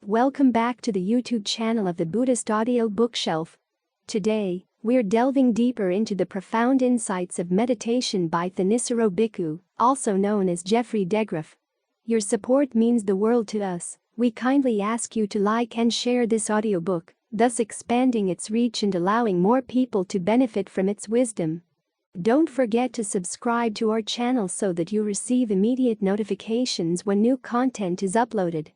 Welcome back to the YouTube channel of the Buddhist Audio Bookshelf. Today, we're delving deeper into the profound insights of meditation by Thanissaro Bhikkhu, also known as Geoffrey DeGraff. Your support means the world to us. We kindly ask you to like and share this audiobook, thus expanding its reach and allowing more people to benefit from its wisdom. Don't forget to subscribe to our channel so that you receive immediate notifications when new content is uploaded.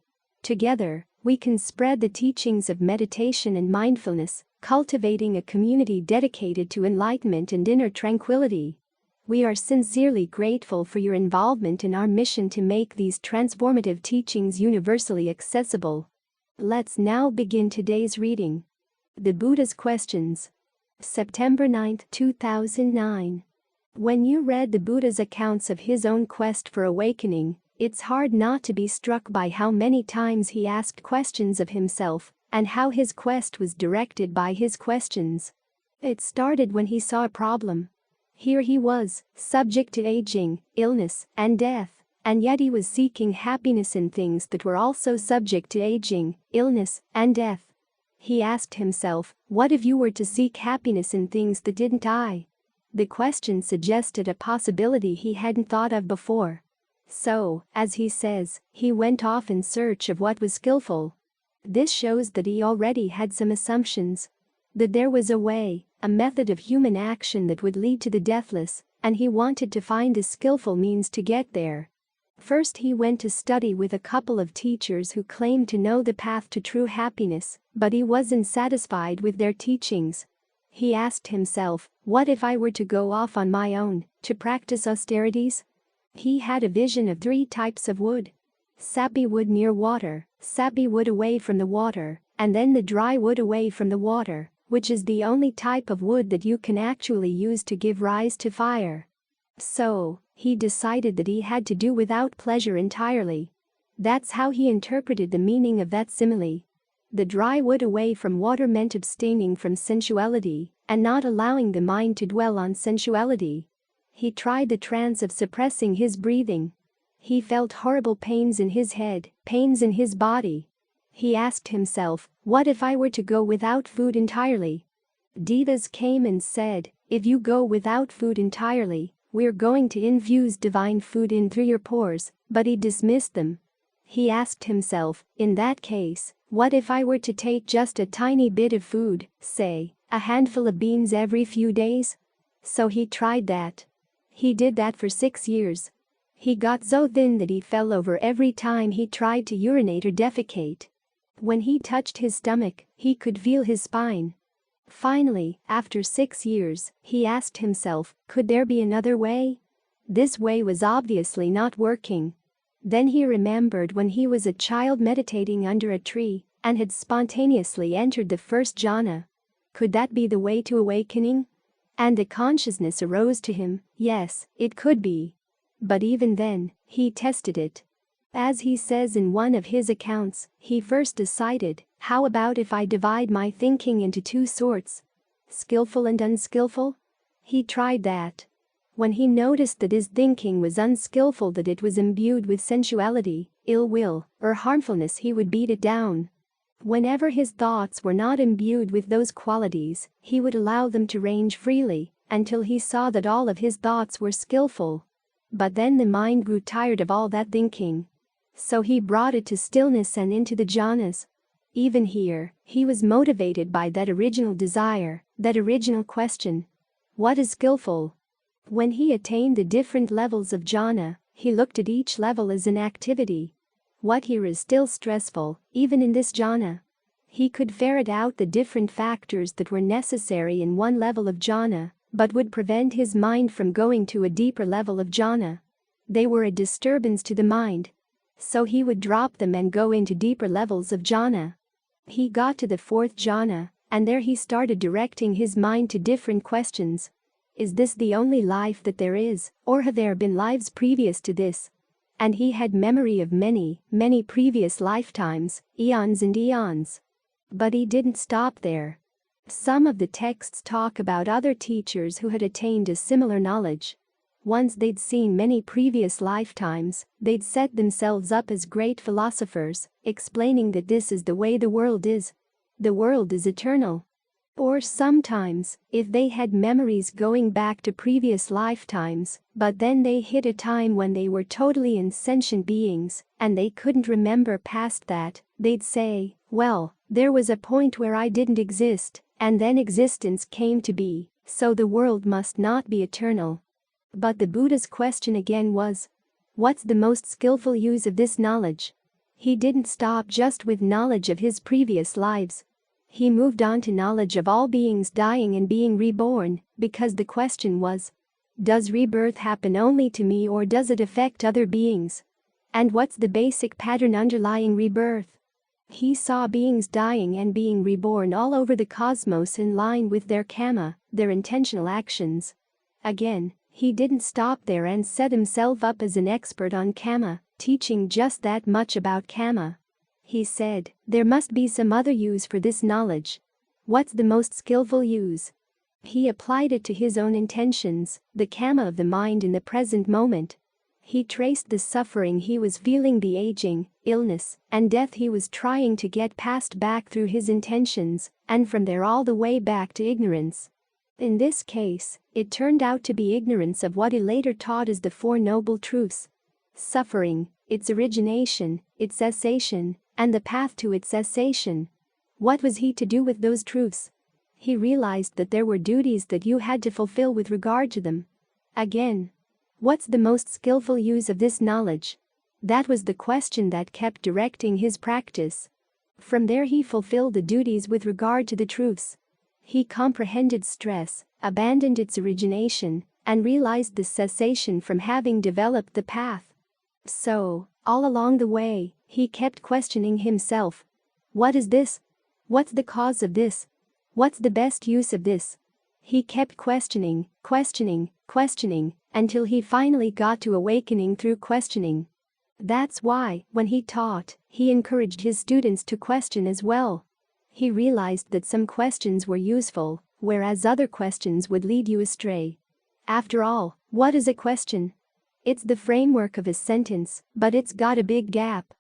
Together, we can spread the teachings of meditation and mindfulness, cultivating a community dedicated to enlightenment and inner tranquility. We are sincerely grateful for your involvement in our mission to make these transformative teachings universally accessible. Let's now begin today's reading. The Buddha's Questions. September 9, 2009. When you read the Buddha's accounts of his own quest for awakening, it's hard not to be struck by how many times he asked questions of himself and how his quest was directed by his questions. It started when he saw a problem. Here he was, subject to aging, illness, and death, and yet he was seeking happiness in things that were also subject to aging, illness, and death. He asked himself, what if you were to seek happiness in things that didn't die? The question suggested a possibility he hadn't thought of before. So, as he says, he went off in search of what was skillful. This shows that he already had some assumptions. That there was a way, a method of human action that would lead to the deathless, and he wanted to find a skillful means to get there. First he went to study with a couple of teachers who claimed to know the path to true happiness, but he wasn't satisfied with their teachings. He asked himself, what if I were to go off on my own, to practice austerities? He had a vision of 3 types of wood. Sappy wood near water, sappy wood away from the water, and then the dry wood away from the water, which is the only type of wood that you can actually use to give rise to fire. So, he decided that he had to do without pleasure entirely. That's how he interpreted the meaning of that simile. The dry wood away from water meant abstaining from sensuality and not allowing the mind to dwell on sensuality. He tried the trance of suppressing his breathing. He felt horrible pains in his head, pains in his body. He asked himself, what if I were to go without food entirely? Devas came and said, if you go without food entirely, we're going to infuse divine food in through your pores, but he dismissed them. He asked himself, in that case, what if I were to take just a tiny bit of food, say, a handful of beans every few days? So he tried that. He did that for 6 years. He got so thin that he fell over every time he tried to urinate or defecate. When he touched his stomach, he could feel his spine. Finally, after 6 years, he asked himself, could there be another way? This way was obviously not working. Then he remembered when he was a child meditating under a tree and had spontaneously entered the first jhana. Could that be the way to awakening? And the consciousness arose to him, yes, it could be. But even then, he tested it. As he says in one of his accounts, he first decided, how about if I divide my thinking into 2 sorts? Skillful and unskillful? He tried that. When he noticed that his thinking was unskillful, that it was imbued with sensuality, ill will, or harmfulness, he would beat it down. Whenever his thoughts were not imbued with those qualities, he would allow them to range freely, until he saw that all of his thoughts were skillful. But then the mind grew tired of all that thinking. So he brought it to stillness and into the jhanas. Even here, he was motivated by that original desire, that original question. What is skillful? When he attained the different levels of jhana, he looked at each level as an activity. What here is still stressful, even in this jhana? He could ferret out the different factors that were necessary in one level of jhana, but would prevent his mind from going to a deeper level of jhana. They were a disturbance to the mind. So he would drop them and go into deeper levels of jhana. He got to the 4th jhana, and there he started directing his mind to different questions. Is this the only life that there is, or have there been lives previous to this? And he had memory of many, many previous lifetimes, eons and eons. But he didn't stop there. Some of the texts talk about other teachers who had attained a similar knowledge. Once they'd seen many previous lifetimes, they'd set themselves up as great philosophers, explaining that this is the way the world is. The world is eternal. Or sometimes, if they had memories going back to previous lifetimes, but then they hit a time when they were totally insentient beings, and they couldn't remember past that, they'd say, well, there was a point where I didn't exist, and then existence came to be, so the world must not be eternal. But the Buddha's question again was, what's the most skillful use of this knowledge? He didn't stop just with knowledge of his previous lives. He moved on to knowledge of all beings dying and being reborn, because the question was, does rebirth happen only to me or does it affect other beings? And what's the basic pattern underlying rebirth? He saw beings dying and being reborn all over the cosmos in line with their karma, their intentional actions. Again, he didn't stop there and set himself up as an expert on karma, teaching just that much about karma. He said, there must be some other use for this knowledge. What's the most skillful use? He applied it to his own intentions, the karma of the mind in the present moment. He traced the suffering he was feeling, the aging, illness, and death he was trying to get past back through his intentions, and from there all the way back to ignorance. In this case, it turned out to be ignorance of what he later taught as the Four Noble Truths. Suffering, its origination, its cessation, and the path to its cessation. What was he to do with those truths? He realized that there were duties that you had to fulfill with regard to them. Again, what's the most skillful use of this knowledge? That was the question that kept directing his practice. From there he fulfilled the duties with regard to the truths. He comprehended stress, abandoned its origination, and realized the cessation from having developed the path. So, all along the way, he kept questioning himself. What is this? What's the cause of this? What's the best use of this? He kept questioning, until he finally got to awakening through questioning. That's why, when he taught, he encouraged his students to question as well. He realized that some questions were useful, whereas other questions would lead you astray. After all, what is a question? It's the framework of a sentence, but it's got a big gap.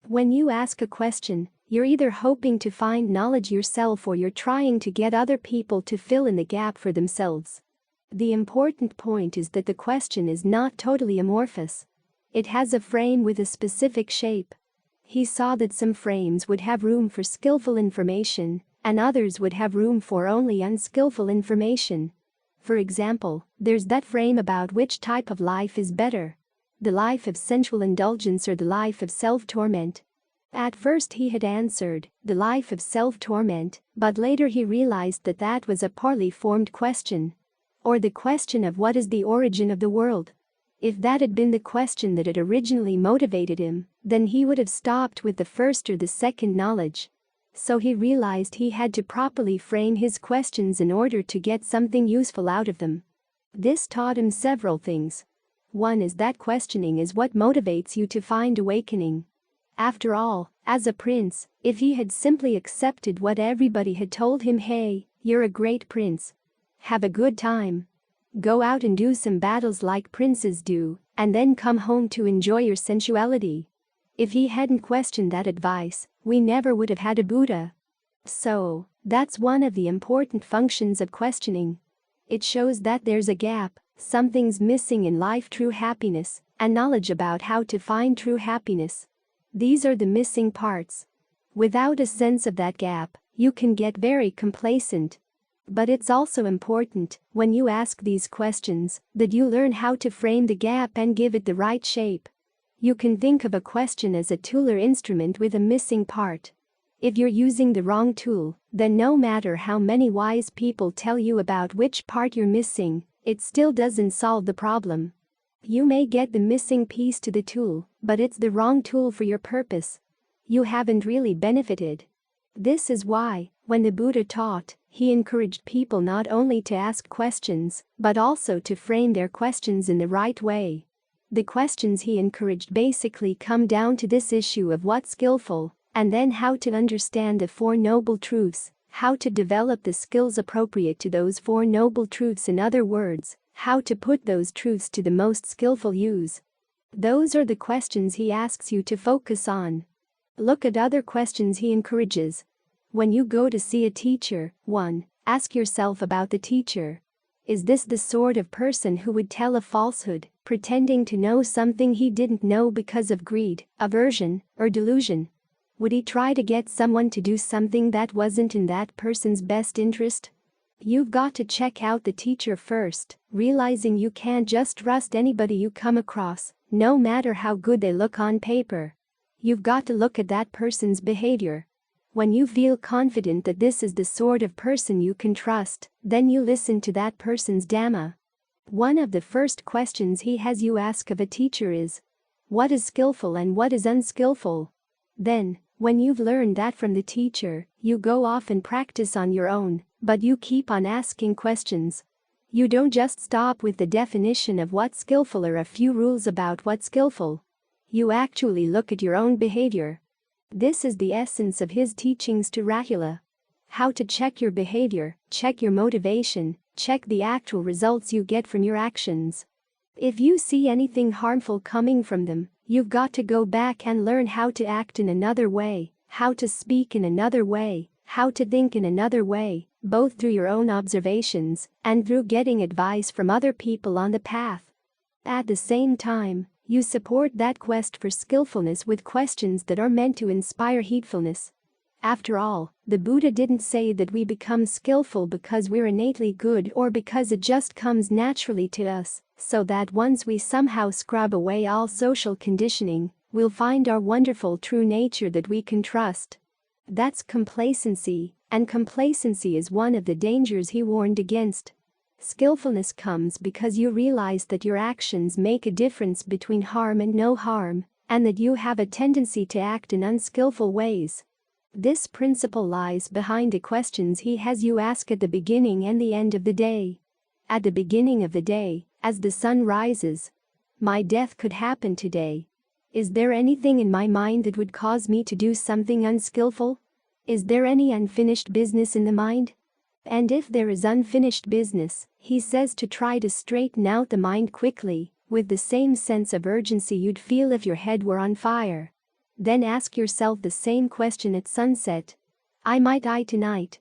When you ask a question, you're either hoping to find knowledge yourself or you're trying to get other people to fill in the gap for themselves. The important point is that the question is not totally amorphous. It has a frame with a specific shape. He saw that some frames would have room for skillful information, and others would have room for only unskillful information. For example, there's that frame about which type of life is better. The life of sensual indulgence or the life of self-torment. At first he had answered, the life of self-torment, but later he realized that that was a poorly formed question. Or the question of what is the origin of the world. If that had been the question that had originally motivated him, then he would have stopped with the first or the second knowledge. So he realized he had to properly frame his questions in order to get something useful out of them. This taught him several things. One is that questioning is what motivates you to find awakening. After all, as a prince, if he had simply accepted what everybody had told him, hey, you're a great prince. Have a good time. Go out and do some battles like princes do, and then come home to enjoy your sensuality. If he hadn't questioned that advice, we never would have had a Buddha. So, that's one of the important functions of questioning. It shows that there's a gap, something's missing in life: true happiness, and knowledge about how to find true happiness. These are the missing parts. Without a sense of that gap, you can get very complacent. But it's also important, when you ask these questions, that you learn how to frame the gap and give it the right shape. You can think of a question as a tool or instrument with a missing part. If you're using the wrong tool, then no matter how many wise people tell you about which part you're missing, it still doesn't solve the problem. You may get the missing piece to the tool, but it's the wrong tool for your purpose. You haven't really benefited. This is why, when the Buddha taught, he encouraged people not only to ask questions, but also to frame their questions in the right way. The questions he encouraged basically come down to this issue of what's skillful, and then how to understand the Four Noble Truths, how to develop the skills appropriate to those Four Noble Truths. In other words, How to put those truths to the most skillful use. Those are the questions he asks you to focus on. Look at other questions he encourages. When you go to see a teacher, 1. Ask yourself about the teacher. Is this the sort of person who would tell a falsehood, pretending to know something he didn't know because of greed, aversion, or delusion? Would he try to get someone to do something that wasn't in that person's best interest? You've got to check out the teacher first, realizing you can't just trust anybody you come across, no matter how good they look on paper. You've got to look at that person's behavior. When you feel confident that this is the sort of person you can trust, then you listen to that person's Dhamma. One of the first questions he has you ask of a teacher is, what is skillful and what is unskillful? Then, when you've learned that from the teacher, you go off and practice on your own, but you keep on asking questions. You don't just stop with the definition of what's skillful or a few rules about what's skillful. You actually look at your own behavior. This is the essence of his teachings to Rahula. How to check your behavior, check your motivation, check the actual results you get from your actions. If you see anything harmful coming from them, you've got to go back and learn how to act in another way, how to speak in another way, how to think in another way, both through your own observations and through getting advice from other people on the path. At the same time, you support that quest for skillfulness with questions that are meant to inspire heedfulness. After all, the Buddha didn't say that we become skillful because we're innately good or because it just comes naturally to us, so that once we somehow scrub away all social conditioning, we'll find our wonderful true nature that we can trust. That's complacency, and complacency is one of the dangers he warned against. Skillfulness comes because you realize that your actions make a difference between harm and no harm, and that you have a tendency to act in unskillful ways. This principle lies behind the questions he has you ask at the beginning and the end of the day. At the beginning of the day, as the sun rises, my death could happen today. Is there anything in my mind that would cause me to do something unskillful? Is there any unfinished business in the mind? And if there is unfinished business, he says to try to straighten out the mind quickly, with the same sense of urgency you'd feel if your head were on fire. Then ask yourself the same question at sunset. I might die tonight.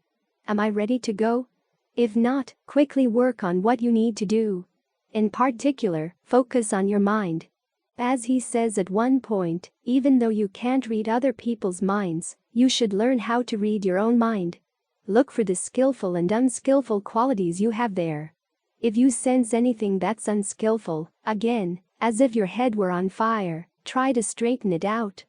Am I ready to go? If not, quickly work on what you need to do. In particular, focus on your mind. As he says at one point, even though you can't read other people's minds, you should learn how to read your own mind. Look for the skillful and unskillful qualities you have there. If you sense anything that's unskillful, again, as if your head were on fire, try to straighten it out.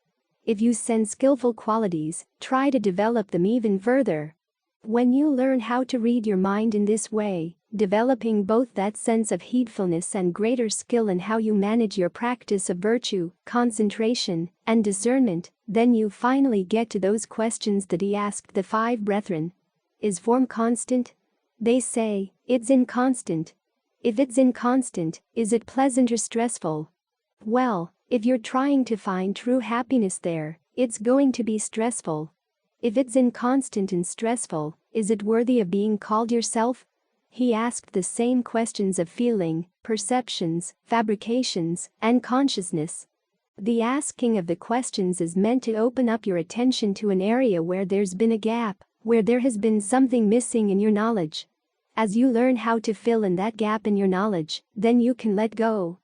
If you sense skillful qualities, try to develop them even further. When you learn how to read your mind in this way, developing both that sense of heedfulness and greater skill in how you manage your practice of virtue, concentration, and discernment, then you finally get to those questions that he asked the 5 brethren. Is form constant? They say, it's inconstant. If it's inconstant, is it pleasant or stressful? Well, if you're trying to find true happiness there, it's going to be stressful. If it's inconstant and stressful, is it worthy of being called yourself? He asked the same questions of feeling, perceptions, fabrications, and consciousness. The asking of the questions is meant to open up your attention to an area where there's been a gap, where there has been something missing in your knowledge. As you learn how to fill in that gap in your knowledge, then you can let go.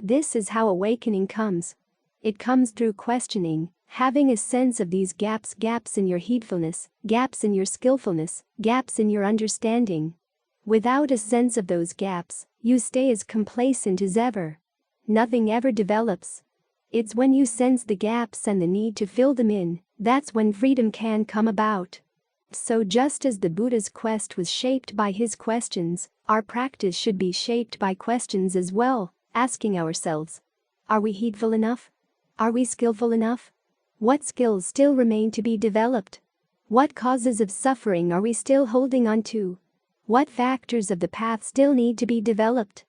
This is how awakening comes. It comes through questioning, having a sense of these gaps in your heedfulness, gaps in your skillfulness, gaps in your understanding. Without a sense of those gaps, you stay as complacent as ever. Nothing ever develops. It's when you sense the gaps and the need to fill them in, that's when freedom can come about. So just as the Buddha's quest was shaped by his questions, our practice should be shaped by questions as well, asking ourselves, are we heedful enough? Are we skillful enough? What skills still remain to be developed? What causes of suffering are we still holding on to? What factors of the path still need to be developed?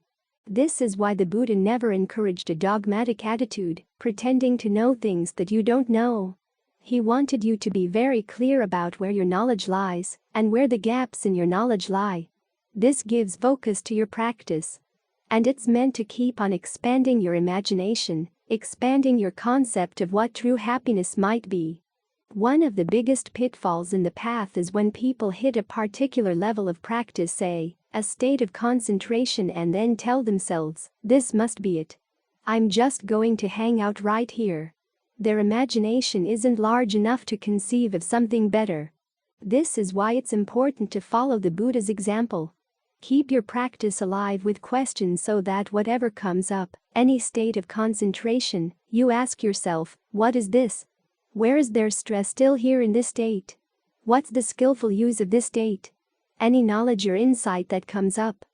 This is why the Buddha never encouraged a dogmatic attitude, pretending to know things that you don't know. He wanted you to be very clear about where your knowledge lies and where the gaps in your knowledge lie. This gives focus to your practice. And it's meant to keep on expanding your imagination, expanding your concept of what true happiness might be. One of the biggest pitfalls in the path is when people hit a particular level of practice, say, a state of concentration, and then tell themselves, this must be it. I'm just going to hang out right here. Their imagination isn't large enough to conceive of something better. This is why it's important to follow the Buddha's example. Keep your practice alive with questions so that whatever comes up, any state of concentration, you ask yourself, what is this? Where is there stress still here in this state? What's the skillful use of this state? Any knowledge or insight that comes up,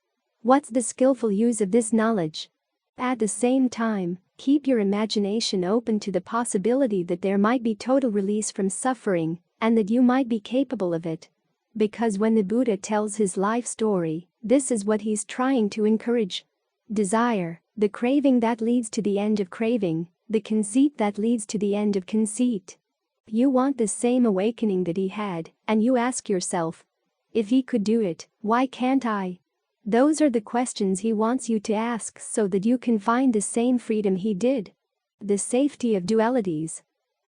what's the skillful use of this knowledge? At the same time, keep your imagination open to the possibility that there might be total release from suffering, and that you might be capable of it. Because when the Buddha tells his life story, this is what he's trying to encourage. Desire, the craving that leads to the end of craving, the conceit that leads to the end of conceit. You want the same awakening that he had, and you ask yourself, if he could do it, why can't I? Those are the questions he wants you to ask so that you can find the same freedom he did. The safety of dualities.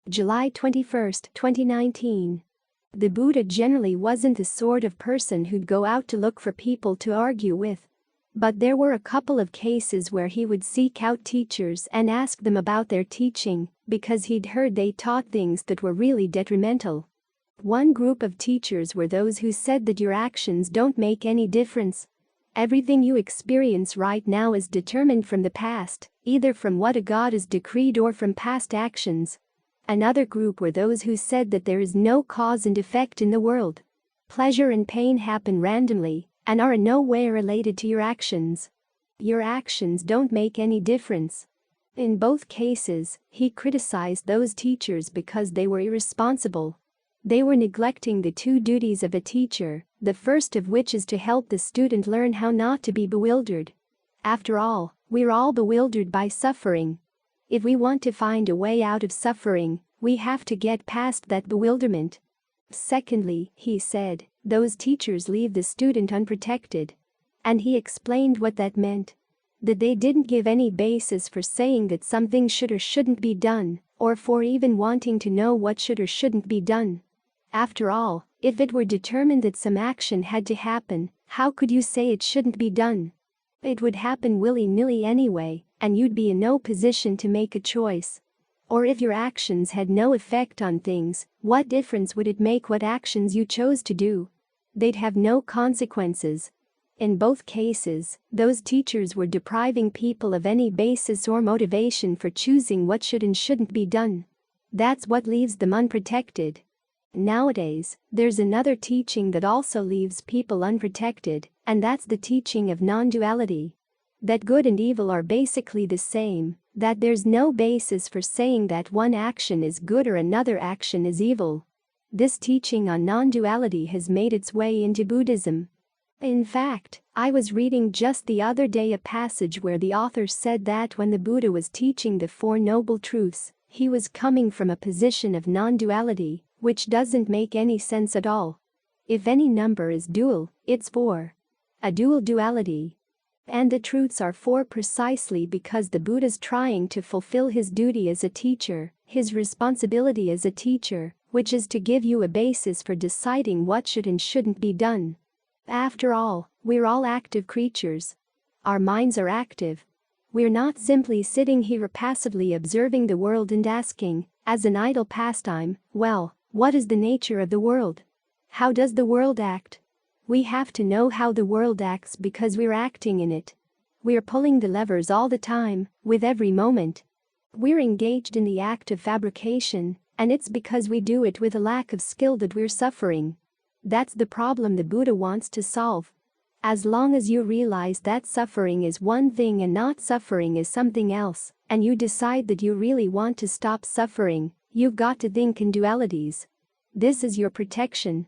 July 21, 2019. The Buddha generally wasn't the sort of person who'd go out to look for people to argue with. But there were a couple of cases where he would seek out teachers and ask them about their teaching, because he'd heard they taught things that were really detrimental. One group of teachers were those who said that your actions don't make any difference. Everything you experience right now is determined from the past, either from what a god has decreed or from past actions. Another group were those who said that there is no cause and effect in the world. Pleasure and pain happen randomly and are in no way related to your actions. Your actions don't make any difference. In both cases, he criticized those teachers because they were irresponsible. They were neglecting the two duties of a teacher, the first of which is to help the student learn how not to be bewildered. After all, we're all bewildered by suffering. If we want to find a way out of suffering, we have to get past that bewilderment. Secondly, he said, those teachers leave the student unprotected. And he explained what that meant. That they didn't give any basis for saying that something should or shouldn't be done, or for even wanting to know what should or shouldn't be done. After all, if it were determined that some action had to happen, how could you say it shouldn't be done? It would happen willy-nilly anyway, and you'd be in no position to make a choice. Or if your actions had no effect on things, what difference would it make what actions you chose to do? They'd have no consequences. In both cases, those teachers were depriving people of any basis or motivation for choosing what should and shouldn't be done. That's what leaves them unprotected. Nowadays, there's another teaching that also leaves people unprotected, and that's the teaching of non-duality. That good and evil are basically the same, that there's no basis for saying that one action is good or another action is evil. This teaching on non-duality has made its way into Buddhism. In fact, I was reading just the other day a passage where the author said that when the Buddha was teaching the Four Noble Truths, he was coming from a position of non-duality, which doesn't make any sense at all. If any number is dual, it's 4. A dual duality. And the truths are 4 precisely because the Buddha's trying to fulfill his duty as a teacher, his responsibility as a teacher, which is to give you a basis for deciding what should and shouldn't be done. After all, we're all active creatures. Our minds are active. We're not simply sitting here passively observing the world and asking, as an idle pastime, well, what is the nature of the world? How does the world act? We have to know how the world acts because we're acting in it. We're pulling the levers all the time, with every moment. We're engaged in the act of fabrication, and it's because we do it with a lack of skill that we're suffering. That's the problem the Buddha wants to solve. As long as you realize that suffering is one thing and not suffering is something else, and you decide that you really want to stop suffering, you've got to think in dualities. This is your protection.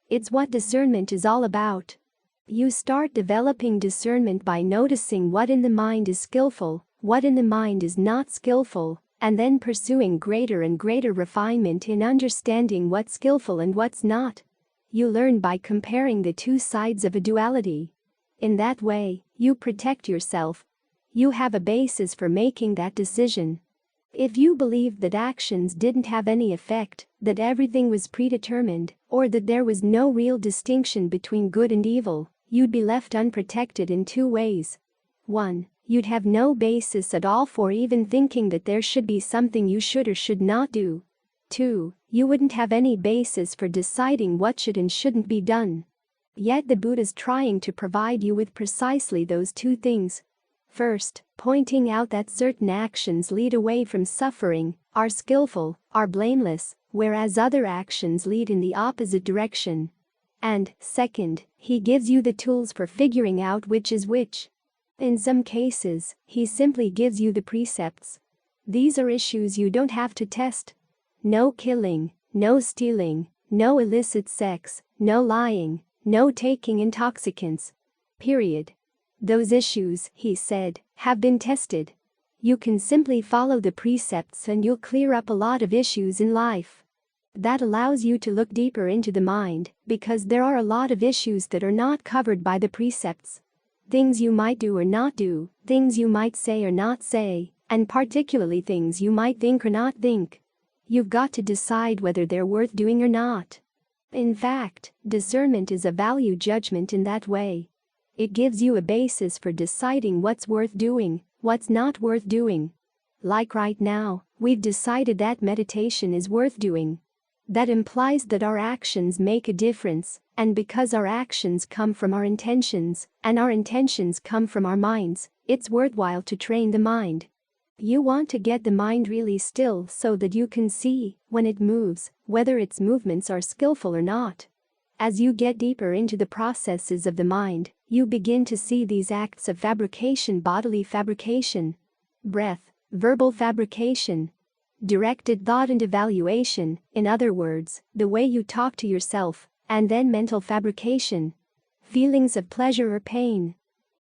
It's what discernment is all about. You start developing discernment by noticing what in the mind is skillful, what in the mind is not skillful, and then pursuing greater and greater refinement in understanding what's skillful and what's not. You learn by comparing the two sides of a duality. In that way, you protect yourself, you have a basis for making that decision. If you believed that actions didn't have any effect, that everything was predetermined, or that there was no real distinction between good and evil, you'd be left unprotected in two ways. 1. You'd have no basis at all for even thinking that there should be something you should or should not do. 2. You wouldn't have any basis for deciding what should and shouldn't be done. Yet the Buddha's trying to provide you with precisely those two things. First, pointing out that certain actions lead away from suffering, are skillful, are blameless, whereas other actions lead in the opposite direction. And, second, he gives you the tools for figuring out which is which. In some cases, he simply gives you the precepts. These are issues you don't have to test. No killing, no stealing, no illicit sex, no lying, no taking intoxicants. Period. Those issues, he said, have been tested. You can simply follow the precepts and you'll clear up a lot of issues in life. That allows you to look deeper into the mind, because there are a lot of issues that are not covered by the precepts. Things you might do or not do, things you might say or not say, and particularly things you might think or not think. You've got to decide whether they're worth doing or not. In fact, discernment is a value judgment in that way. It gives you a basis for deciding what's worth doing, what's not worth doing. Like right now, we've decided that meditation is worth doing. That implies that our actions make a difference, and because our actions come from our intentions, and our intentions come from our minds, it's worthwhile to train the mind. You want to get the mind really still so that you can see, when it moves, whether its movements are skillful or not. As you get deeper into the processes of the mind, you begin to see these acts of fabrication: bodily fabrication, breath, verbal fabrication, directed thought and evaluation, in other words, the way you talk to yourself, and then mental fabrication, feelings of pleasure or pain,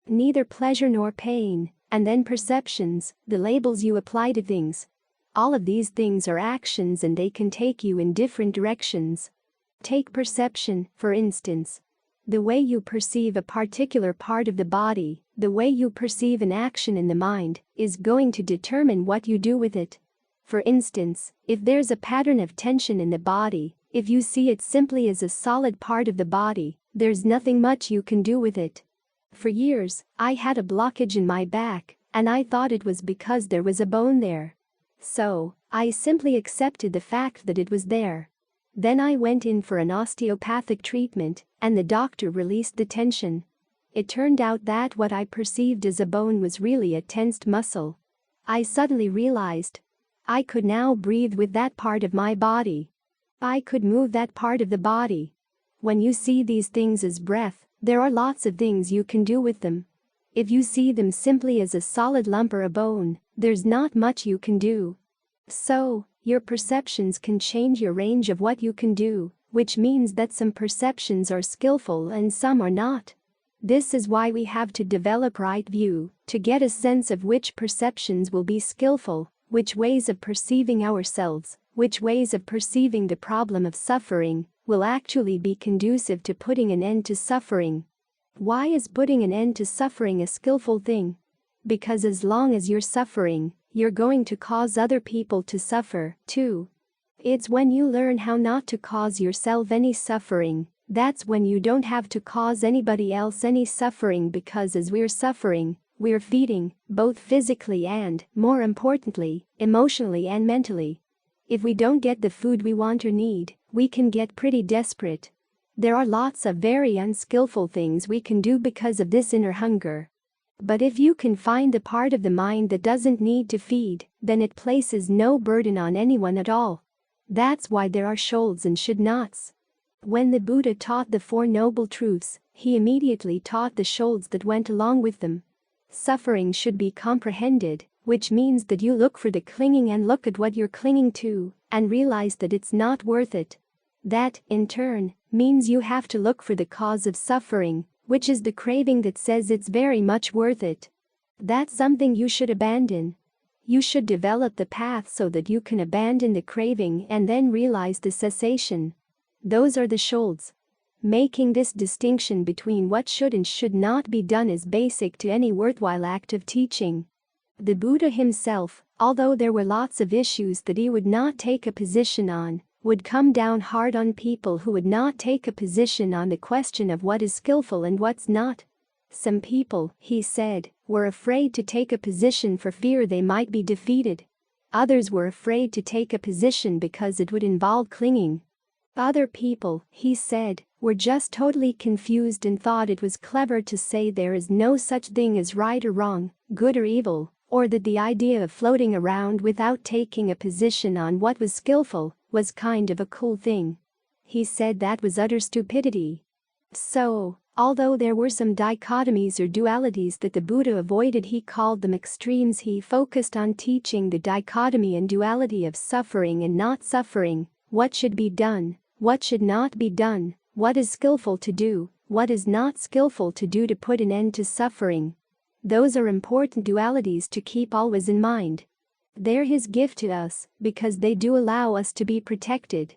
neither pleasure nor pain, and then perceptions, the labels you apply to things. All of these things are actions and they can take you in different directions. Take perception, for instance. The way you perceive a particular part of the body, the way you perceive an action in the mind, is going to determine what you do with it. For instance, if there's a pattern of tension in the body, if you see it simply as a solid part of the body, there's nothing much you can do with it. For years, I had a blockage in my back, and I thought it was because there was a bone there. So, I simply accepted the fact that it was there. Then I went in for an osteopathic treatment, and the doctor released the tension. It turned out that what I perceived as a bone was really a tensed muscle. I suddenly realized I could now breathe with that part of my body. I could move that part of the body. When you see these things as breath, there are lots of things you can do with them. If you see them simply as a solid lump or a bone, there's not much you can do. So, your perceptions can change your range of what you can do, which means that some perceptions are skillful and some are not. This is why we have to develop right view, to get a sense of which perceptions will be skillful, which ways of perceiving ourselves, which ways of perceiving the problem of suffering, will actually be conducive to putting an end to suffering. Why is putting an end to suffering a skillful thing? Because as long as you're suffering, you're going to cause other people to suffer, too. It's when you learn how not to cause yourself any suffering, that's when you don't have to cause anybody else any suffering, because as we're suffering, we're feeding, both physically and, more importantly, emotionally and mentally. If we don't get the food we want or need, we can get pretty desperate. There are lots of very unskillful things we can do because of this inner hunger. But if you can find the part of the mind that doesn't need to feed, then it places no burden on anyone at all. That's why there are shoulds and should nots. When the Buddha taught the Four Noble Truths, he immediately taught the shoulds that went along with them. Suffering should be comprehended, which means that you look for the clinging and look at what you're clinging to, and realize that it's not worth it. That, in turn, means you have to look for the cause of suffering, which is the craving that says it's very much worth it. That's something you should abandon. You should develop the path so that you can abandon the craving and then realize the cessation. Those are the shoulds. Making this distinction between what should and should not be done is basic to any worthwhile act of teaching. The Buddha himself, although there were lots of issues that he would not take a position on, would come down hard on people who would not take a position on the question of what is skillful and what's not. Some people, he said, were afraid to take a position for fear they might be defeated. Others were afraid to take a position because it would involve clinging. Other people, he said, were just totally confused and thought it was clever to say there is no such thing as right or wrong, good or evil, or that the idea of floating around without taking a position on what was skillful was kind of a cool thing. He said that was utter stupidity. So, although there were some dichotomies or dualities that the Buddha avoided, he called them extremes. He focused on teaching the dichotomy and duality of suffering and not suffering, what should be done, what should not be done, what is skillful to do, what is not skillful to do to put an end to suffering. Those are important dualities to keep always in mind. They're his gift to us because they do allow us to be protected.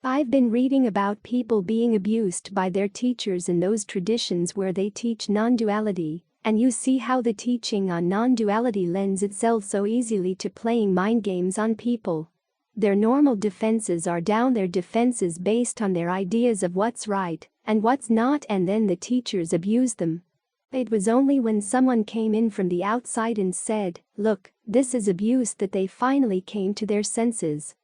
I've been reading about people being abused by their teachers in those traditions where they teach non-duality, and you see how the teaching on non-duality lends itself so easily to playing mind games on people. Their normal defenses are down, their defenses based on their ideas of what's right and what's not, and then the teachers abuse them. It was only when someone came in from the outside and said, "Look, this is abuse," that they finally came to their senses.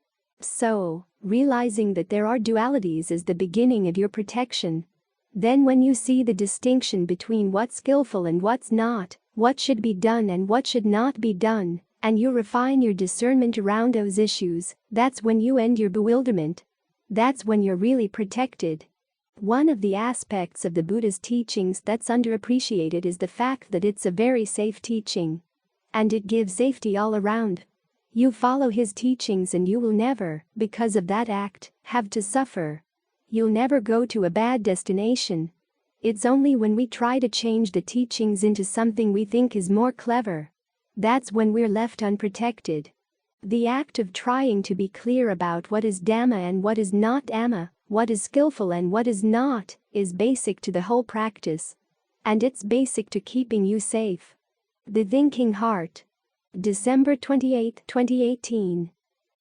So, realizing that there are dualities is the beginning of your protection. Then when you see the distinction between what's skillful and what's not, what should be done and what should not be done, and you refine your discernment around those issues, that's when you end your bewilderment. That's when you're really protected. One of the aspects of the Buddha's teachings that's underappreciated is the fact that it's a very safe teaching. And it gives safety all around. You follow his teachings and you will never, because of that act, have to suffer. You'll never go to a bad destination. It's only when we try to change the teachings into something we think is more clever. That's when we're left unprotected. The act of trying to be clear about what is Dhamma and what is not Dhamma, what is skillful and what is not, is basic to the whole practice. And it's basic to keeping you safe. The Thinking Heart. December 28, 2018.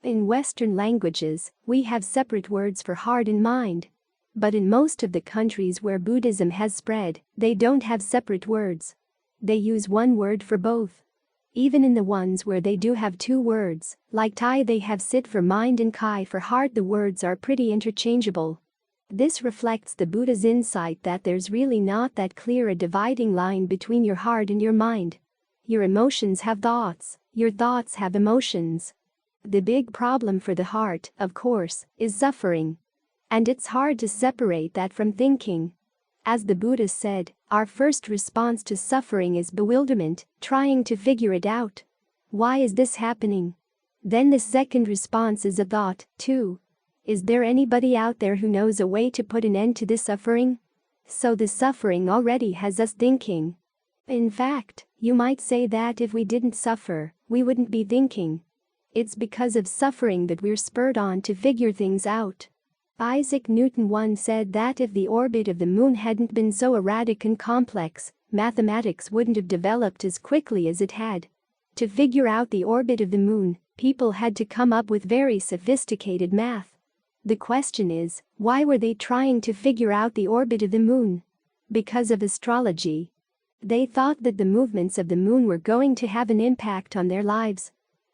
In Western languages, we have separate words for heart and mind. But in most of the countries where Buddhism has spread, they don't have separate words. They use one word for both. Even in the ones where they do have two words, like Thai they have sit for mind and Kai for heart, the words are pretty interchangeable. This reflects the Buddha's insight that there's really not that clear a dividing line between your heart and your mind. Your emotions have thoughts, your thoughts have emotions. The big problem for the heart, of course, is suffering. And it's hard to separate that from thinking. As the Buddha said, our first response to suffering is bewilderment, trying to figure it out. Why is this happening? Then the second response is a thought, too. Is there anybody out there who knows a way to put an end to this suffering? So the suffering already has us thinking. In fact, you might say that if we didn't suffer, we wouldn't be thinking. It's because of suffering that we're spurred on to figure things out. Isaac Newton once said that if the orbit of the moon hadn't been so erratic and complex, mathematics wouldn't have developed as quickly as it had. To figure out the orbit of the moon, people had to come up with very sophisticated math. The question is, why were they trying to figure out the orbit of the moon? Because of astrology. They thought that the movements of the moon were going to have an impact on their lives.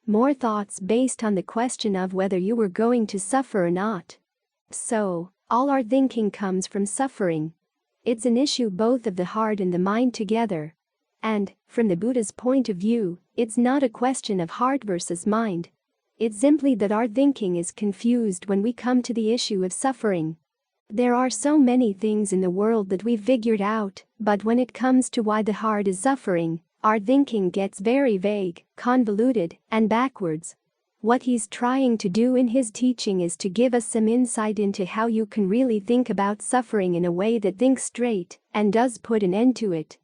More thoughts based on the question of whether you were going to suffer or not. So, all our thinking comes from suffering. It's an issue both of the heart and the mind together. And, from the Buddha's point of view, it's not a question of heart versus mind. It's simply that our thinking is confused when we come to the issue of suffering. There are so many things in the world that we've figured out, but when it comes to why the heart is suffering, our thinking gets very vague, convoluted, and backwards. What he's trying to do in his teaching is to give us some insight into how you can really think about suffering in a way that thinks straight and does put an end to it.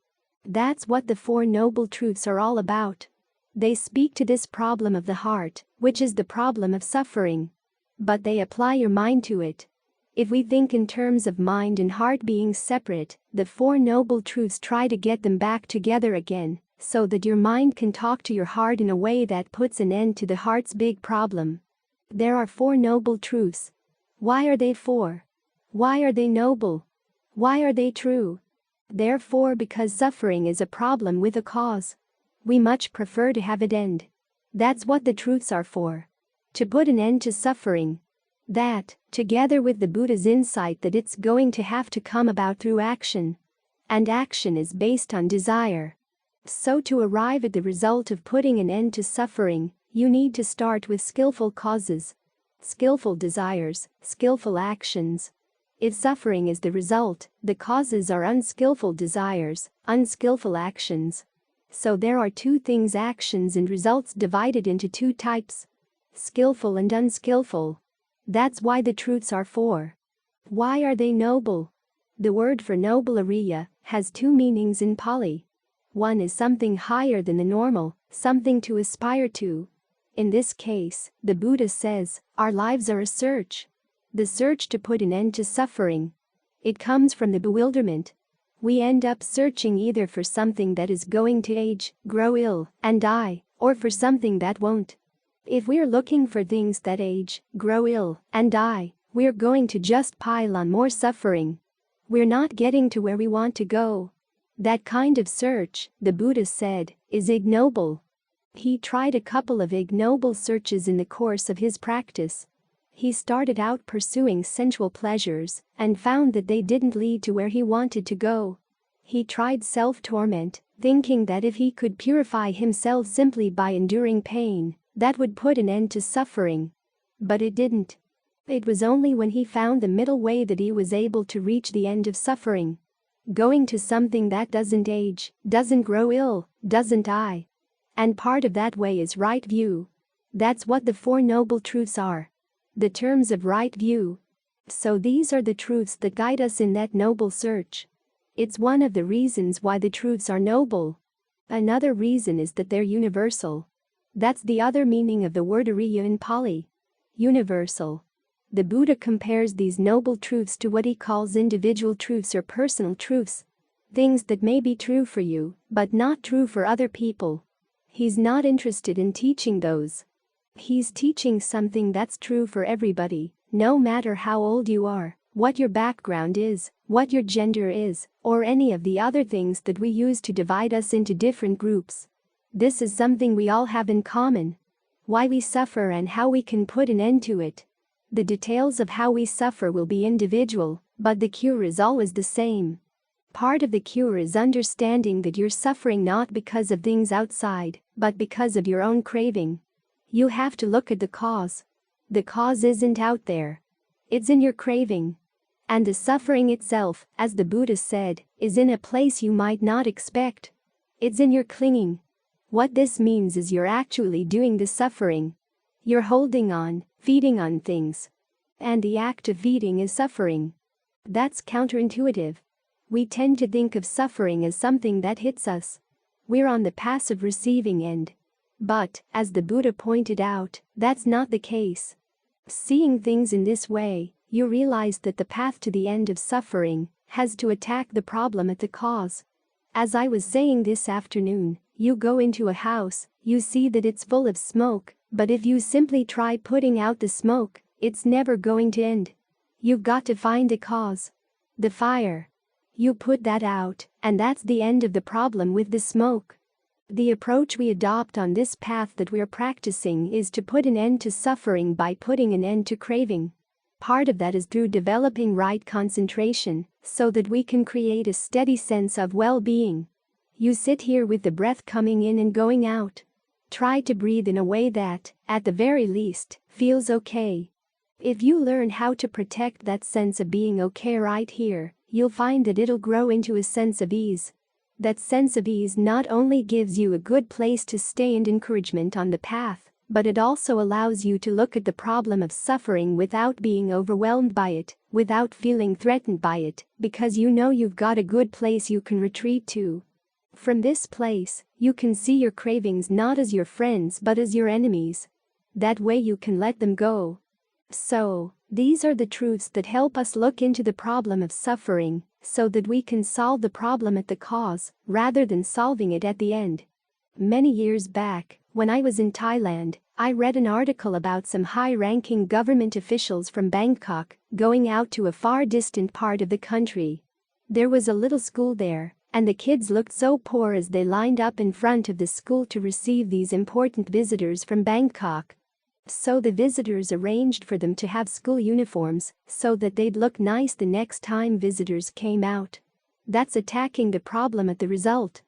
That's what the Four Noble Truths are all about. They speak to this problem of the heart, which is the problem of suffering. But they apply your mind to it. If we think in terms of mind and heart being separate, the Four Noble Truths try to get them back together again, so that your mind can talk to your heart in a way that puts an end to the heart's big problem. There are four noble truths. Why are they four? Why are they noble? Why are they true? Therefore, because suffering is a problem with a cause. We much prefer to have it end. That's what the truths are for. To put an end to suffering. That, together with the Buddha's insight that it's going to have to come about through action. And action is based on desire. So to arrive at the result of putting an end to suffering, you need to start with skillful causes, skillful desires, skillful actions. If suffering is the result, the causes are unskillful desires, unskillful actions. So there are two things: actions and results, divided into two types: skillful and unskillful. That's why the truths are four. Why are they noble? The word for noble, ariya, has two meanings in Pali. One is something higher than the normal, something to aspire to. In this case, the Buddha says, our lives are a search. The search to put an end to suffering. It comes from the bewilderment. We end up searching either for something that is going to age, grow ill, and die, or for something that won't. If we're looking for things that age, grow ill, and die, we're going to just pile on more suffering. We're not getting to where we want to go. That kind of search, the Buddha said, is ignoble. He tried a couple of ignoble searches in the course of his practice. He started out pursuing sensual pleasures and found that they didn't lead to where he wanted to go. He tried self-torment, thinking that if he could purify himself simply by enduring pain, that would put an end to suffering. But it didn't. It was only when he found the middle way that he was able to reach the end of suffering. Going to something that doesn't age, doesn't grow ill, doesn't die. And part of that way is right view. That's what the Four Noble Truths are. The terms of right view. So these are the truths that guide us in that noble search. It's one of the reasons why the truths are noble. Another reason is that they're universal. That's the other meaning of the word ariya in Pali. Universal. The Buddha compares these noble truths to what he calls individual truths or personal truths. Things that may be true for you, but not true for other people. He's not interested in teaching those. He's teaching something that's true for everybody, no matter how old you are, what your background is, what your gender is, or any of the other things that we use to divide us into different groups. This is something we all have in common. Why we suffer and how we can put an end to it. The details of how we suffer will be individual, but the cure is always the same. Part of the cure is understanding that you're suffering not because of things outside, but because of your own craving. You have to look at the cause. The cause isn't out there. It's in your craving. And the suffering itself, as the Buddha said, is in a place you might not expect. It's in your clinging. What this means is you're actually doing the suffering. You're holding on, feeding on things. And the act of feeding is suffering. That's counterintuitive. We tend to think of suffering as something that hits us. We're on the passive receiving end. But, as the Buddha pointed out, that's not the case. Seeing things in this way, you realize that the path to the end of suffering has to attack the problem at the cause. As I was saying this afternoon, you go into a house, you see that it's full of smoke, but if you simply try putting out the smoke, it's never going to end. You've got to find the cause. The fire. You put that out, and that's the end of the problem with the smoke. The approach we adopt on this path that we're practicing is to put an end to suffering by putting an end to craving. Part of that is through developing right concentration, so that we can create a steady sense of well-being. You sit here with the breath coming in and going out. Try to breathe in a way that, at the very least, feels okay. If you learn how to protect that sense of being okay right here, you'll find that it'll grow into a sense of ease. That sense of ease not only gives you a good place to stay and encouragement on the path, but it also allows you to look at the problem of suffering without being overwhelmed by it, without feeling threatened by it, because you know you've got a good place you can retreat to. From this place, you can see your cravings not as your friends but as your enemies. That way you can let them go. So, These are the truths that help us look into the problem of suffering so that we can solve the problem at the cause rather than solving it at the end. Many years back, when I was in Thailand, I read an article about some high-ranking government officials from Bangkok going out to a far distant part of the country. There was a little school there, and the kids looked so poor as they lined up in front of the school to receive these important visitors from Bangkok. So the visitors arranged for them to have school uniforms so that they'd look nice the next time visitors came out. That's attacking the problem at the result.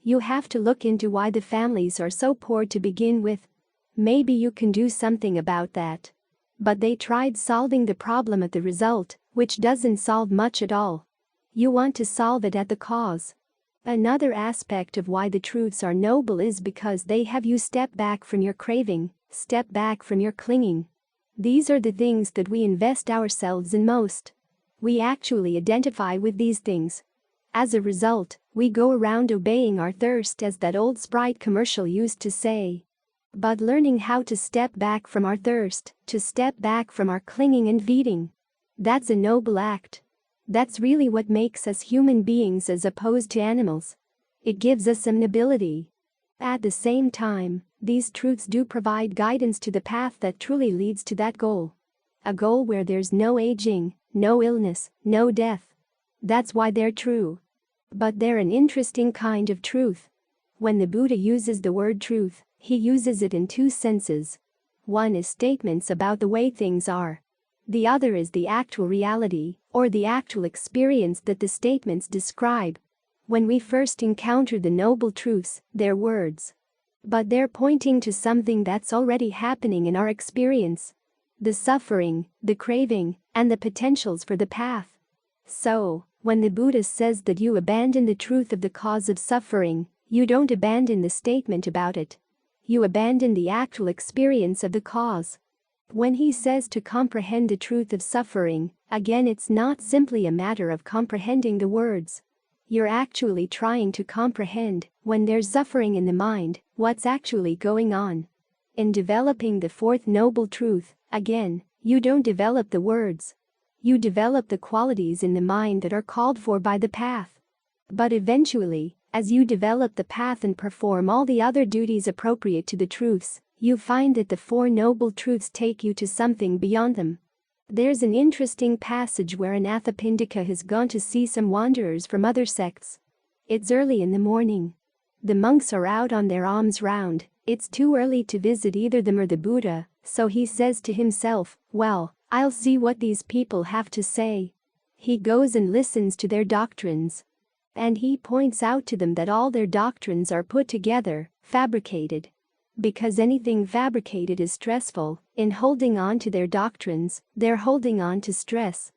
You have to look into why the families are so poor to begin with. Maybe you can do something about that. But they tried solving the problem at the result, which doesn't solve much at all. You want to solve it at the cause. Another aspect of why the truths are noble is because they have you step back from your craving, step back from your clinging. These are the things that we invest ourselves in most. We actually identify with these things. As a result, we go around obeying our thirst, as that old Sprite commercial used to say. But learning how to step back from our thirst, to step back from our clinging and feeding, that's a noble act. That's really what makes us human beings as opposed to animals. It gives us some nobility. At the same time, these truths do provide guidance to the path that truly leads to that goal. A goal where there's no aging, no illness, no death. That's why they're true. But they're an interesting kind of truth. When the Buddha uses the word truth, he uses it in two senses. One is statements about the way things are. The other is the actual reality, or the actual experience that the statements describe. When we first encounter the noble truths, they're words. But they're pointing to something that's already happening in our experience. The suffering, the craving, and the potentials for the path. So, when the Buddha says that you abandon the truth of the cause of suffering, you don't abandon the statement about it. You abandon the actual experience of the cause. When he says to comprehend the truth of suffering, again it's not simply a matter of comprehending the words. You're actually trying to comprehend, when there's suffering in the mind, what's actually going on. In developing the fourth noble truth, again, you don't develop the words. You develop the qualities in the mind that are called for by the path. But eventually, as you develop the path and perform all the other duties appropriate to the truths, you find that the four noble truths take you to something beyond them. There's an interesting passage where Anathapindika has gone to see some wanderers from other sects. It's early in the morning. The monks are out on their alms round. It's too early to visit either them or the Buddha, so he says to himself, well, I'll see what these people have to say. He goes and listens to their doctrines. And he points out to them that all their doctrines are put together, fabricated. Because anything fabricated is stressful. In holding on to their doctrines, they're holding on to stress.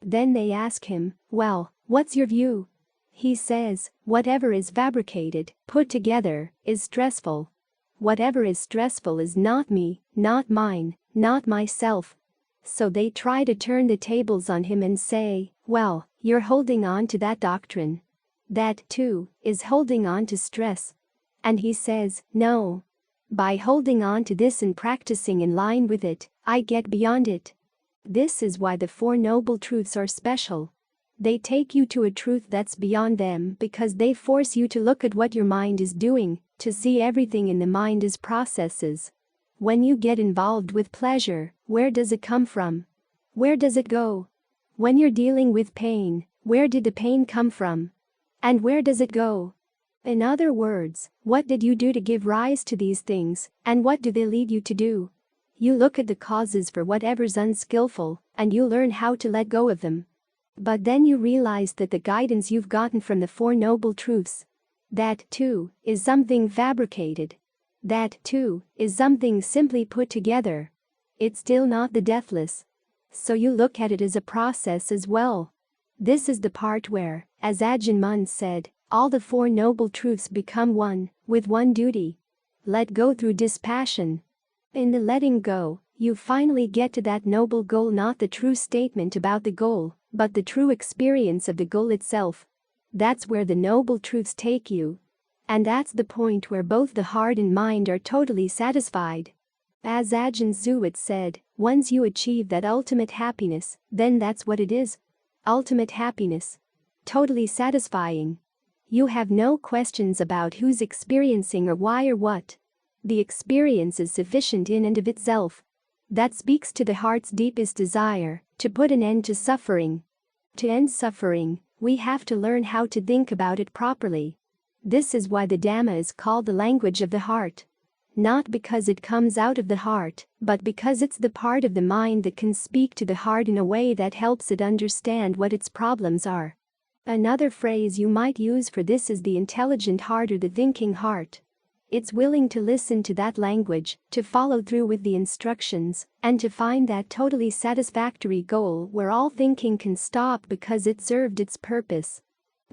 Then they ask him, well, what's your view? He says, whatever is fabricated, put together, is stressful. Whatever is stressful is not me, not mine, not myself. So they try to turn the tables on him and say, well, you're holding on to that doctrine. That, too, is holding on to stress. And he says, no. By holding on to this and practicing in line with it, I get beyond it. This is why the Four Noble Truths are special. They take you to a truth that's beyond them because they force you to look at what your mind is doing, to see everything in the mind as processes. When you get involved with pleasure, where does it come from? Where does it go? When you're dealing with pain, where did the pain come from? And where does it go? In other words, what did you do to give rise to these things, and what do they lead you to do? You look at the causes for whatever's unskillful, and you learn how to let go of them. But then you realize that the guidance you've gotten from the Four Noble Truths, that, too, is something fabricated. That, too, is something simply put together. It's still not the deathless. So you look at it as a process as well. This is the part where, as Ajahn Mun said, all the Four Noble Truths become one, with one duty. Let go through dispassion. In the letting go, you finally get to that noble goal, not the true statement about the goal, but the true experience of the goal itself. That's where the Noble Truths take you. And that's the point where both the heart and mind are totally satisfied. As Ajahn Suwat said, once you achieve that ultimate happiness, then that's what it is. Ultimate happiness. Totally satisfying. You have no questions about who's experiencing or why or what. The experience is sufficient in and of itself. That speaks to the heart's deepest desire, to put an end to suffering. To end suffering, we have to learn how to think about it properly. This is why the Dhamma is called the language of the heart. Not because it comes out of the heart, but because it's the part of the mind that can speak to the heart in a way that helps it understand what its problems are. Another phrase you might use for this is the intelligent heart or the thinking heart. It's willing to listen to that language, to follow through with the instructions, and to find that totally satisfactory goal where all thinking can stop because it served its purpose.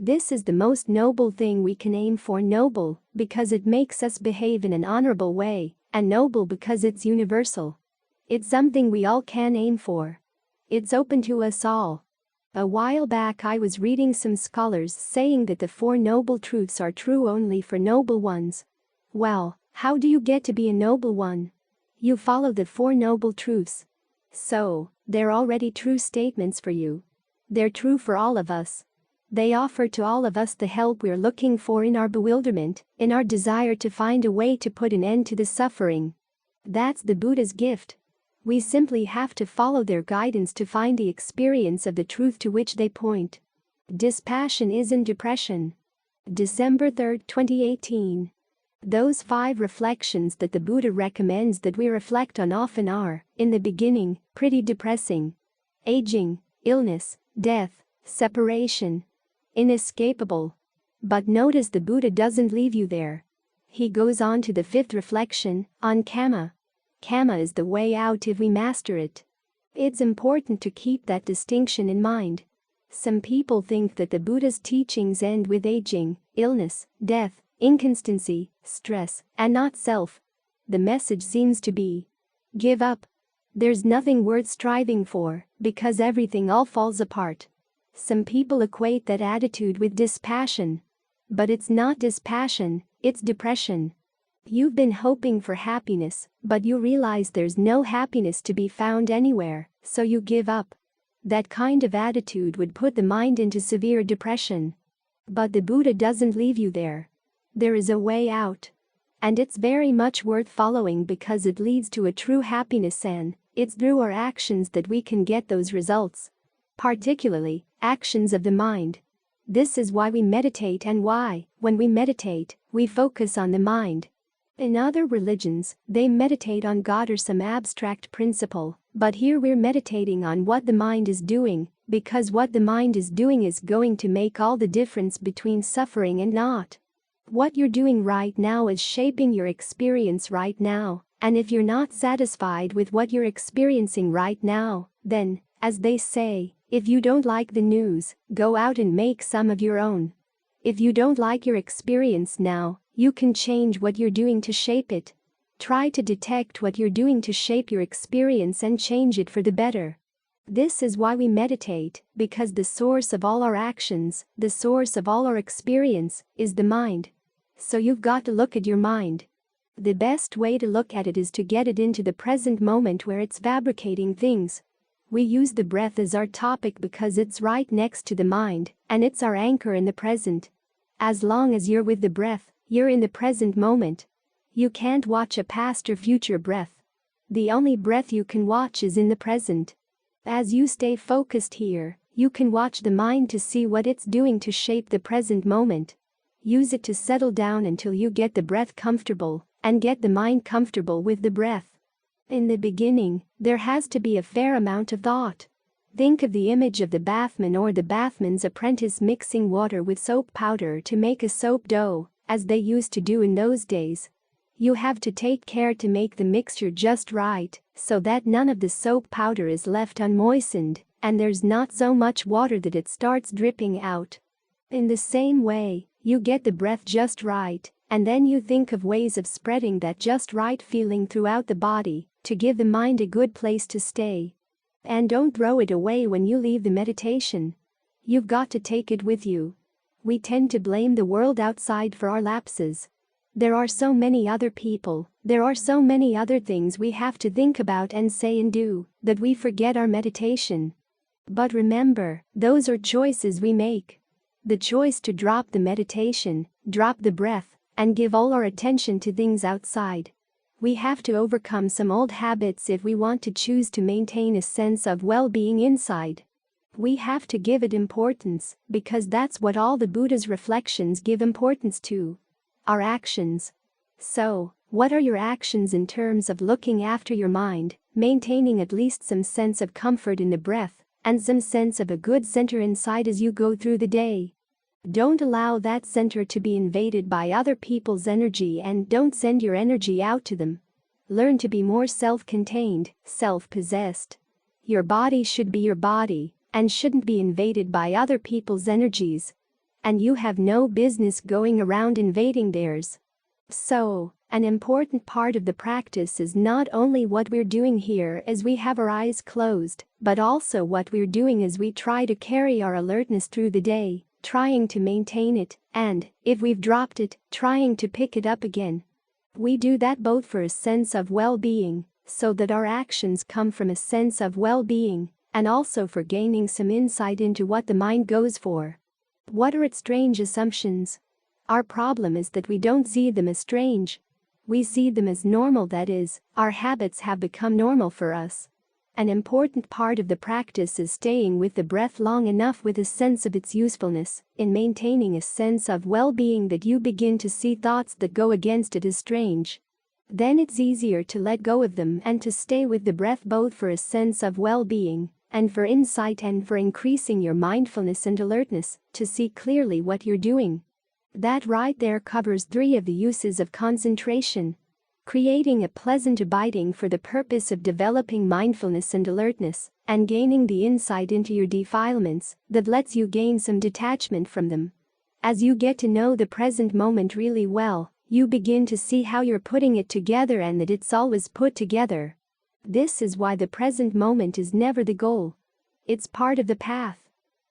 This is the most noble thing we can aim for. Noble, because it makes us behave in an honorable way, and noble because it's universal. It's something we all can aim for. It's open to us all. A while back I was reading some scholars saying that the Four Noble Truths are true only for noble ones. Well, how do you get to be a noble one? You follow the Four Noble Truths. So, they're already true statements for you. They're true for all of us. They offer to all of us the help we're looking for in our bewilderment, in our desire to find a way to put an end to the suffering. That's the Buddha's gift. We simply have to follow their guidance to find the experience of the truth to which they point. Dispassion isn't depression. December 3, 2018. Those 5 reflections that the Buddha recommends that we reflect on often are, in the beginning, pretty depressing. Aging, illness, death, separation. Inescapable. But notice the Buddha doesn't leave you there. He goes on to the 5th reflection, on karma. Karma is the way out if we master it. It's important to keep that distinction in mind. Some people think that the Buddha's teachings end with aging, illness, death, inconstancy, stress, and not self. The message seems to be, give up. There's nothing worth striving for, because everything all falls apart. Some people equate that attitude with dispassion. But it's not dispassion, it's depression. You've been hoping for happiness, but you realize there's no happiness to be found anywhere, so you give up. That kind of attitude would put the mind into severe depression. But the Buddha doesn't leave you there. There is a way out. And it's very much worth following because it leads to a true happiness, and it's through our actions that we can get those results. Particularly, actions of the mind. This is why we meditate and why, when we meditate, we focus on the mind. In other religions, they meditate on God or some abstract principle, but here we're meditating on what the mind is doing, because what the mind is doing is going to make all the difference between suffering and not. What you're doing right now is shaping your experience right now, and if you're not satisfied with what you're experiencing right now, then, as they say, if you don't like the news, go out and make some of your own. If you don't like your experience now, you can change what you're doing to shape it. Try to detect what you're doing to shape your experience and change it for the better. This is why we meditate, because the source of all our actions, the source of all our experience, is the mind. So you've got to look at your mind. The best way to look at it is to get it into the present moment where it's fabricating things. We use the breath as our topic because it's right next to the mind, and it's our anchor in the present. As long as you're with the breath, you're in the present moment. You can't watch a past or future breath. The only breath you can watch is in the present. As you stay focused here, you can watch the mind to see what it's doing to shape the present moment. Use it to settle down until you get the breath comfortable, and get the mind comfortable with the breath. In the beginning, there has to be a fair amount of thought. Think of the image of the bathman or the bathman's apprentice mixing water with soap powder to make a soap dough, as they used to do in those days. You have to take care to make the mixture just right, so that none of the soap powder is left unmoistened, and there's not so much water that it starts dripping out. In the same way, you get the breath just right, and then you think of ways of spreading that just right feeling throughout the body, to give the mind a good place to stay. And don't throw it away when you leave the meditation. You've got to take it with you. We tend to blame the world outside for our lapses. There are so many other people, There are so many other things we have to think about and say and do that we forget our meditation. But remember, those are choices we make. The choice to drop the meditation, drop the breath, and give all our attention to things outside. We have to overcome some old habits if we want to choose to maintain a sense of well-being inside. We have to give it importance, because that's what all the Buddha's reflections give importance to. Our actions. So, what are your actions in terms of looking after your mind, maintaining at least some sense of comfort in the breath, and some sense of a good center inside as you go through the day? Don't allow that center to be invaded by other people's energy, and don't send your energy out to them. Learn to be more self-contained, self-possessed. Your body should be your body, and shouldn't be invaded by other people's energies. And you have no business going around invading theirs. So, an important part of the practice is not only what we're doing here as we have our eyes closed, but also what we're doing as we try to carry our alertness through the day, trying to maintain it, and, if we've dropped it, trying to pick it up again. We do that both for a sense of well-being, so that our actions come from a sense of well-being, and also for gaining some insight into what the mind goes for. What are its strange assumptions? Our problem is that we don't see them as strange. We see them as normal, that is, our habits have become normal for us. An important part of the practice is staying with the breath long enough with a sense of its usefulness, in maintaining a sense of well-being, that you begin to see thoughts that go against it as strange. Then it's easier to let go of them and to stay with the breath, both for a sense of well-being, and for insight, and for increasing your mindfulness and alertness, to see clearly what you're doing. That right there covers 3 of the uses of concentration. Creating a pleasant abiding for the purpose of developing mindfulness and alertness, and gaining the insight into your defilements that lets you gain some detachment from them. As you get to know the present moment really well, you begin to see how you're putting it together and that it's always put together. This is why the present moment is never the goal. It's part of the path.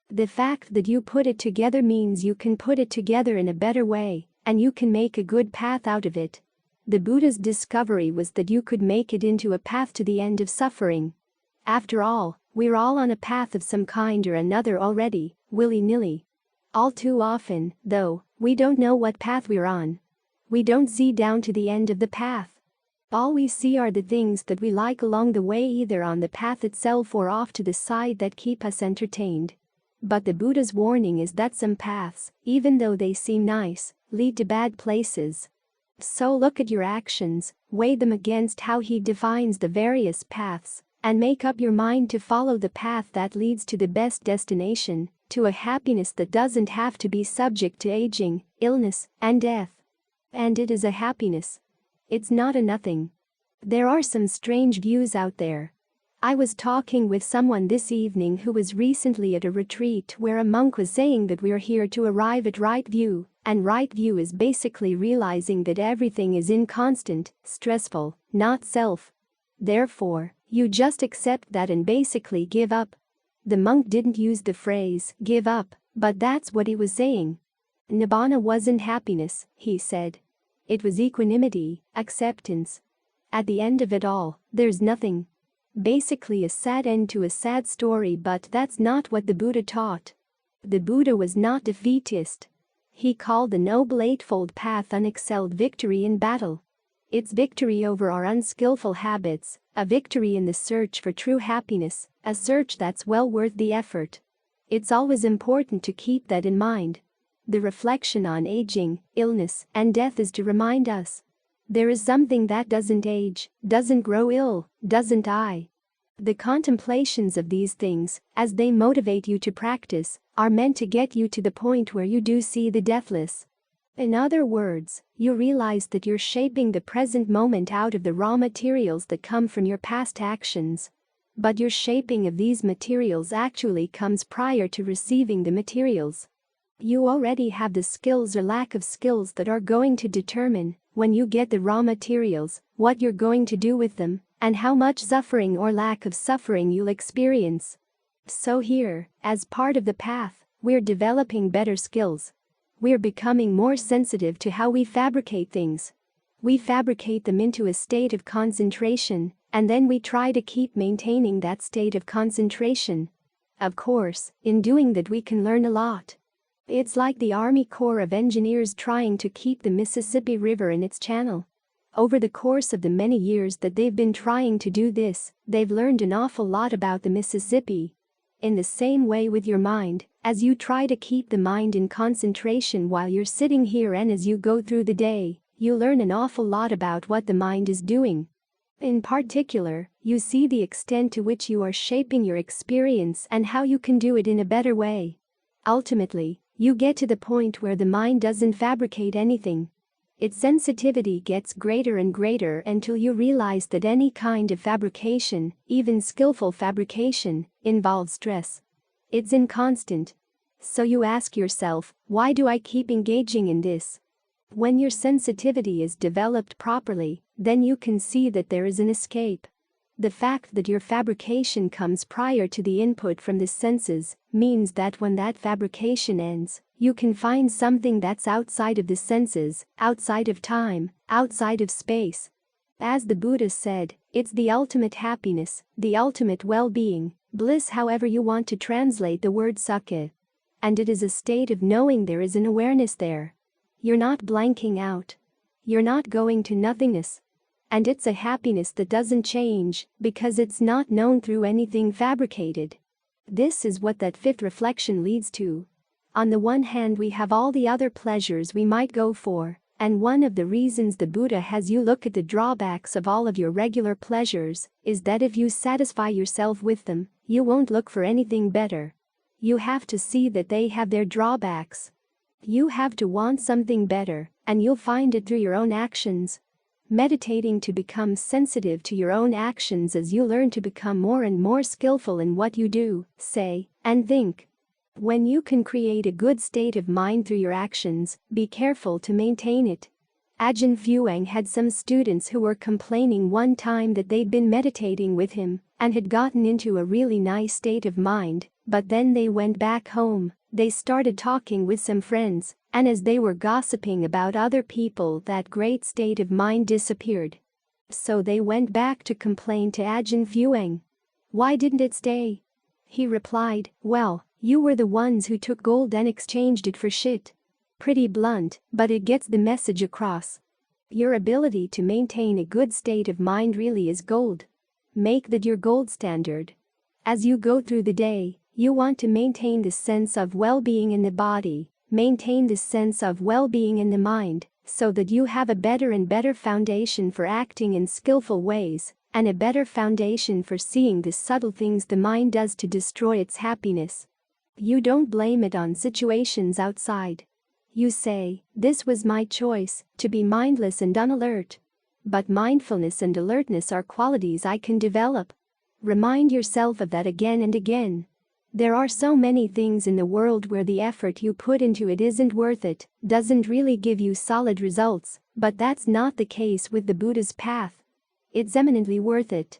The fact that you put it together means you can put it together in a better way, and you can make a good path out of it. The Buddha's discovery was that you could make it into a path to the end of suffering. After all, we're all on a path of some kind or another already, willy-nilly. All too often, though, we don't know what path we're on. We don't see down to the end of the path. All we see are the things that we like along the way, either on the path itself or off to the side, that keep us entertained. But the Buddha's warning is that some paths, even though they seem nice, lead to bad places. So look at your actions, weigh them against how he defines the various paths, and make up your mind to follow the path that leads to the best destination, to a happiness that doesn't have to be subject to aging, illness, and death. And it is a happiness. It's not a nothing. There are some strange views out there. I was talking with someone this evening who was recently at a retreat where a monk was saying that we're here to arrive at right view, and right view is basically realizing that everything is inconstant, stressful, not self. Therefore, you just accept that and basically give up. The monk didn't use the phrase give up, but that's what he was saying. Nibbana wasn't happiness, he said. It was equanimity, acceptance. At the end of it all, there's nothing. Basically a sad end to a sad story, but that's not what the Buddha taught. The Buddha was not defeatist. He called the Noble Eightfold Path unexcelled victory in battle. It's victory over our unskillful habits, a victory in the search for true happiness, a search that's well worth the effort. It's always important to keep that in mind. The reflection on aging, illness, and death is to remind us. There is something that doesn't age, doesn't grow ill, doesn't die. The contemplations of these things, as they motivate you to practice, are meant to get you to the point where you do see the deathless. In other words, you realize that you're shaping the present moment out of the raw materials that come from your past actions. But your shaping of these materials actually comes prior to receiving the materials. You already have the skills or lack of skills that are going to determine, when you get the raw materials, what you're going to do with them, and how much suffering or lack of suffering you'll experience. So here, as part of the path, we're developing better skills. We're becoming more sensitive to how we fabricate things. We fabricate them into a state of concentration, and then we try to keep maintaining that state of concentration. Of course, in doing that we can learn a lot. It's like the Army Corps of Engineers trying to keep the Mississippi River in its channel. Over the course of the many years that they've been trying to do this, they've learned an awful lot about the Mississippi. In the same way with your mind, as you try to keep the mind in concentration while you're sitting here and as you go through the day, you learn an awful lot about what the mind is doing. In particular, you see the extent to which you are shaping your experience and how you can do it in a better way. Ultimately, you get to the point where the mind doesn't fabricate anything. Its sensitivity gets greater and greater until you realize that any kind of fabrication, even skillful fabrication, involves stress. It's inconstant. So you ask yourself, why do I keep engaging in this? When your sensitivity is developed properly, then you can see that there is an escape. The fact that your fabrication comes prior to the input from the senses means that when that fabrication ends, you can find something that's outside of the senses, outside of time, outside of space. As the Buddha said, it's the ultimate happiness, the ultimate well-being, bliss, however you want to translate the word sukha. And it is a state of knowing there is an awareness there. You're not blanking out. You're not going to nothingness. And it's a happiness that doesn't change because it's not known through anything fabricated. This is what that fifth reflection leads to. On the one hand, we have all the other pleasures we might go for, and one of the reasons the Buddha has you look at the drawbacks of all of your regular pleasures is that if you satisfy yourself with them, you won't look for anything better. You have to see that they have their drawbacks. You have to want something better, and you'll find it through your own actions. Meditating to become sensitive to your own actions as you learn to become more and more skillful in what you do, say, and think. When you can create a good state of mind through your actions, be careful to maintain it. Ajahn Fuang had some students who were complaining one time that they'd been meditating with him and had gotten into a really nice state of mind, but then they went back home. They started talking with some friends, and as they were gossiping about other people, that great state of mind disappeared. So they went back to complain to Ajahn Fuang. Why didn't it stay? He replied, well, you were the ones who took gold and exchanged it for shit. Pretty blunt, but it gets the message across. Your ability to maintain a good state of mind really is gold. Make that your gold standard. As you go through the day, you want to maintain the sense of well-being in the body, maintain the sense of well-being in the mind, so that you have a better and better foundation for acting in skillful ways, and a better foundation for seeing the subtle things the mind does to destroy its happiness. You don't blame it on situations outside. You say, this was my choice, to be mindless and unalert. But mindfulness and alertness are qualities I can develop. Remind yourself of that again and again. There are so many things in the world where the effort you put into it isn't worth it, doesn't really give you solid results, but that's not the case with the Buddha's path. It's eminently worth it.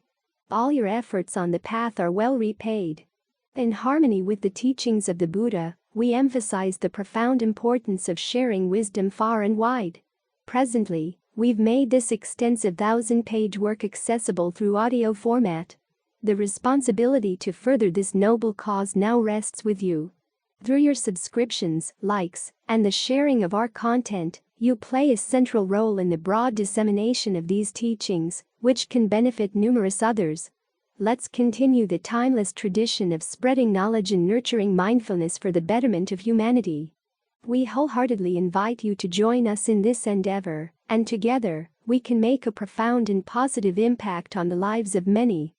All your efforts on the path are well repaid. In harmony with the teachings of the Buddha, we emphasize the profound importance of sharing wisdom far and wide. Presently, we've made this extensive 1,000-page work accessible through audio format. The responsibility to further this noble cause now rests with you. Through your subscriptions, likes, and the sharing of our content, you play a central role in the broad dissemination of these teachings, which can benefit numerous others. Let's continue the timeless tradition of spreading knowledge and nurturing mindfulness for the betterment of humanity. We wholeheartedly invite you to join us in this endeavor, and together, we can make a profound and positive impact on the lives of many.